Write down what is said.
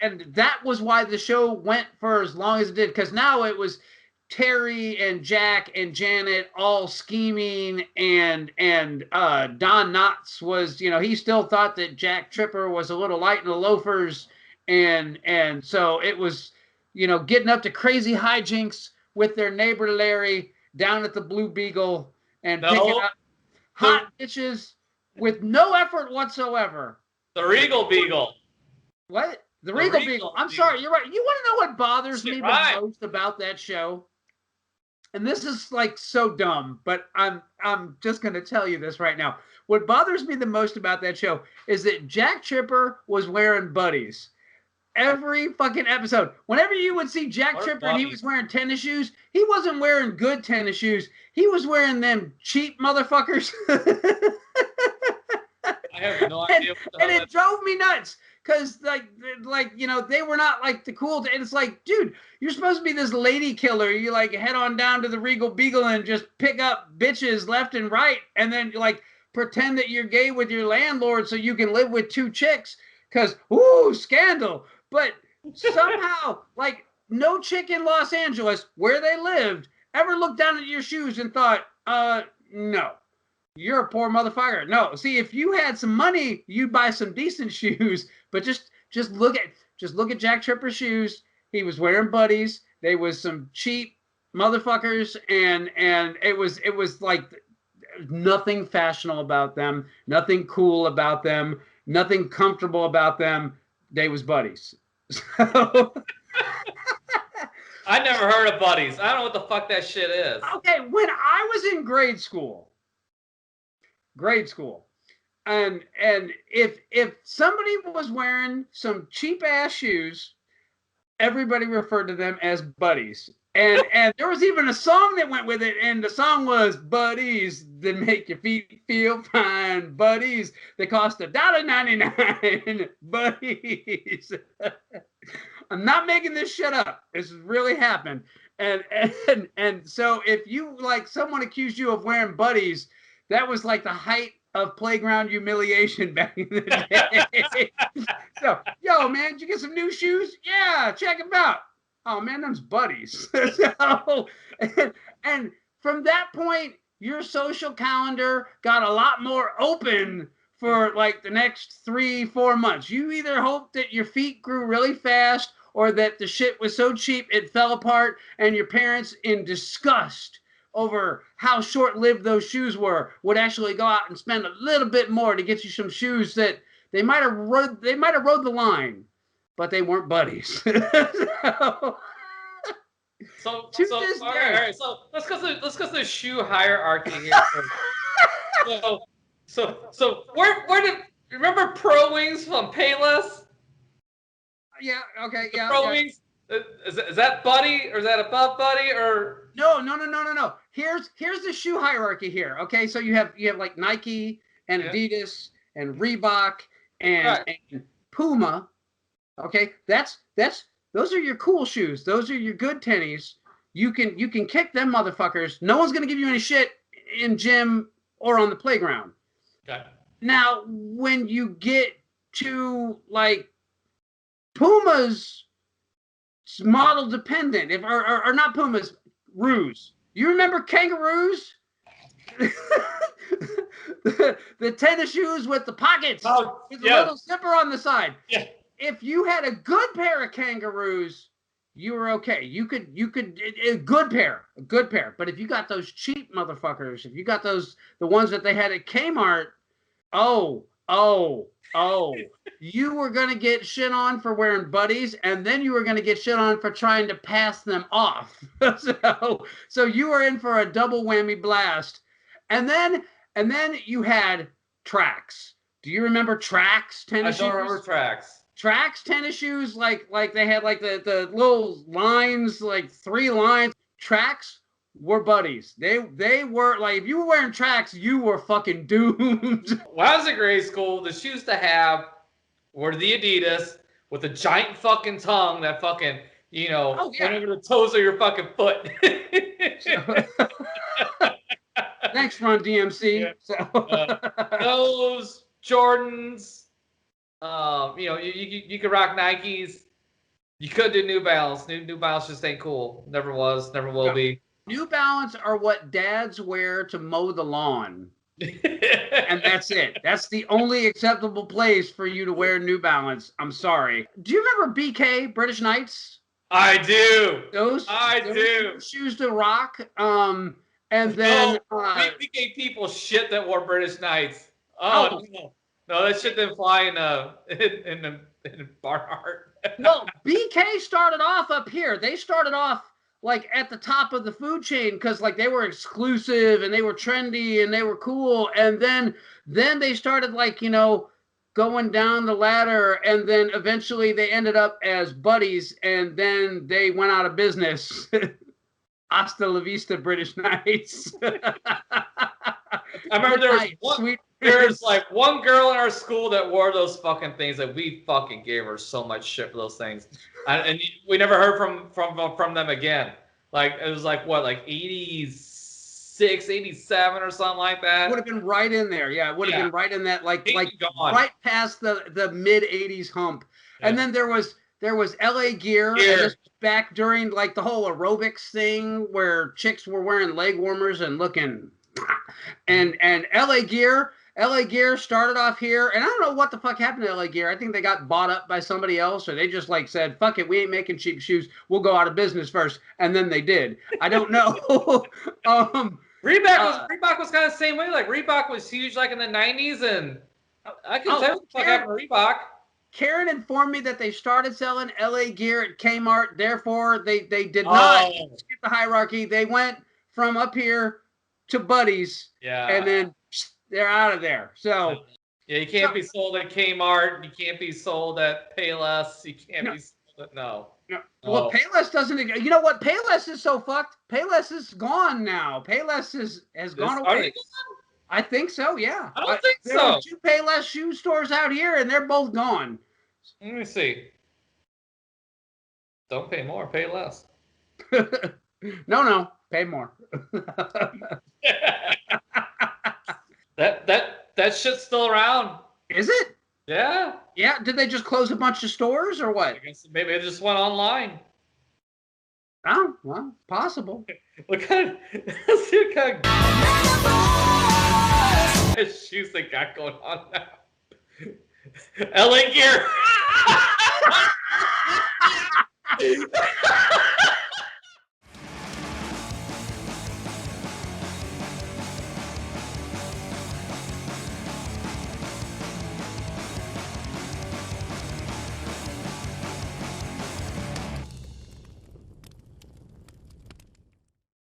and that was why the show went for as long as it did, because now it was Terry and Jack and Janet all scheming, and Don Knotts was, he still thought that Jack Tripper was a little light in the loafers, and so it was, getting up to crazy hijinks with their neighbor Larry down at the Blue Beagle and picking up hot bitches with no effort whatsoever. The Regal Beagle. What? The Regal Beagle. I'm sorry, you're right. You want to know what bothers me the most about that show? And this is like so dumb, but I'm just going to tell you this right now. What bothers me the most about that show is that Jack Tripper was wearing buddies. Every fucking episode. Whenever you would see Jack Tripper and he was wearing tennis shoes, he wasn't wearing good tennis shoes. He was wearing them cheap motherfuckers. I have no idea. And it drove me nuts. Because, like, they were not, like, the cool... And it's like, dude, you're supposed to be this lady killer. You, like, head on down to the Regal Beagle and just pick up bitches left and right. And then, like, pretend that you're gay with your landlord so you can live with 2 chicks. Because, ooh, scandal. But somehow, like, no chick in Los Angeles, where they lived, ever looked down at your shoes and thought, no. You're a poor motherfucker. No, see, if you had some money, you'd buy some decent shoes. But just look at Jack Tripper's shoes. He was wearing buddies. They was some cheap motherfuckers, and it was like nothing fashionable about them, nothing cool about them, nothing comfortable about them. They was buddies. So. I never heard of buddies. I don't know what the fuck that shit is. Okay, when I was in grade school, and if somebody was wearing some cheap ass shoes, everybody referred to them as buddies. And there was even a song that went with it, and the song was buddies that make your feet feel fine, buddies that cost $1.99, buddies. I'm not making this shit up. This really happened. And so if you, like, someone accused you of wearing buddies, that was like the height of playground humiliation back in the day. So, yo, man, did you get some new shoes? Yeah, check them out. Oh, man, them's buddies. So, and from that point, your social calendar got a lot more open for like the next 3-4 months. You either hoped that your feet grew really fast or that the shit was so cheap it fell apart, and your parents, in disgust over how short-lived those shoes were, would actually go out and spend a little bit more to get you some shoes that they might have rode the line, but they weren't buddies. So all right. So let's go to the shoe hierarchy here. So where did remember Pro Wings from Payless? Yeah. Okay. Yeah. Pro Wings. Is that buddy or is that above buddy or no? Here's the shoe hierarchy here. Okay, so you have like Nike and Adidas and Reebok and Puma. Okay, that's those are your cool shoes. Those are your good tennies. You can kick them motherfuckers. No one's gonna give you any shit in gym or on the playground. Okay. Now, when you get to like Puma's model dependent, or not Puma's, Roos. You remember Kangaroos? the tennis shoes with the pockets, with the little zipper on the side. Yeah. If you had a good pair of Kangaroos, you were okay. You could a good pair. But if you got those cheap motherfuckers, if you got the ones that they had at Kmart, you were going to get shit on for wearing buddies, and then you were going to get shit on for trying to pass them off. So you were in for a double whammy blast. And then you had Tracks. Do you remember Tracks tennis shoes? I don't remember Tracks. Tracks tennis shoes, like they had like the little lines, like 3 lines. Tracks were buddies. They were like, if you were wearing Tracks, you were fucking doomed. When I was in grade school, the shoes to have were the Adidas with a giant fucking tongue that fucking, went over the toes of your fucking foot. Thanks, Run DMC. Yeah. So those Jordans, You could rock Nikes. You could do New Balance. New Balance just ain't cool. Never was. Never will be. New Balance are what dads wear to mow the lawn. And that's it. That's the only acceptable place for you to wear New Balance. I'm sorry. Do you remember BK, British Knights? I do. Those shoes to rock. And then BK people shit that wore British Knights. Oh. No, that shit didn't fly in Barnhart. No, BK started off up here. They started off like at the top of the food chain because like they were exclusive and they were trendy and they were cool. And then they started like, going down the ladder, and then eventually they ended up as buddies, and then they went out of business. Hasta la vista, British Knights. I remember there was like one girl in our school that wore those fucking things that we fucking gave her so much shit for those things, and we never heard from them again. Like it was like what, like 86, 87 or something like that. Would have been right in there. Yeah, it would have been right in that like right past the mid 80s hump. Yeah. And then there was LA Gear. Just back during like the whole aerobics thing where chicks were wearing leg warmers and looking, and LA Gear started off here, and I don't know what the fuck happened to LA Gear. I think they got bought up by somebody else, or they just like said, fuck it, we ain't making cheap shoes, we'll go out of business first, and then they did. I don't know. Reebok was kind of the same way. Like Reebok was huge like in the 90s, and I can tell what the fuck happened to Reebok. Karen informed me that they started selling LA Gear at Kmart. Therefore, they did not skip the hierarchy. They went from up here to Buddies, and then they're out of there. So yeah, you can't be sold at Kmart. You can't be sold at Payless. You can't be sold at No. Well, Payless doesn't. You know what? Payless is so fucked. Payless is gone now. Payless has gone away. Are they gone? I think so. Yeah. I don't think there are 2 Payless shoe stores out here, and they're both gone. Let me see. Don't pay more, pay less. No, pay more. That shit's still around. Is it? Yeah. Yeah. Did they just close a bunch of stores or what? I guess maybe it just went online. Oh, well, possible. What kind of shoes they got going on now? LA Gear.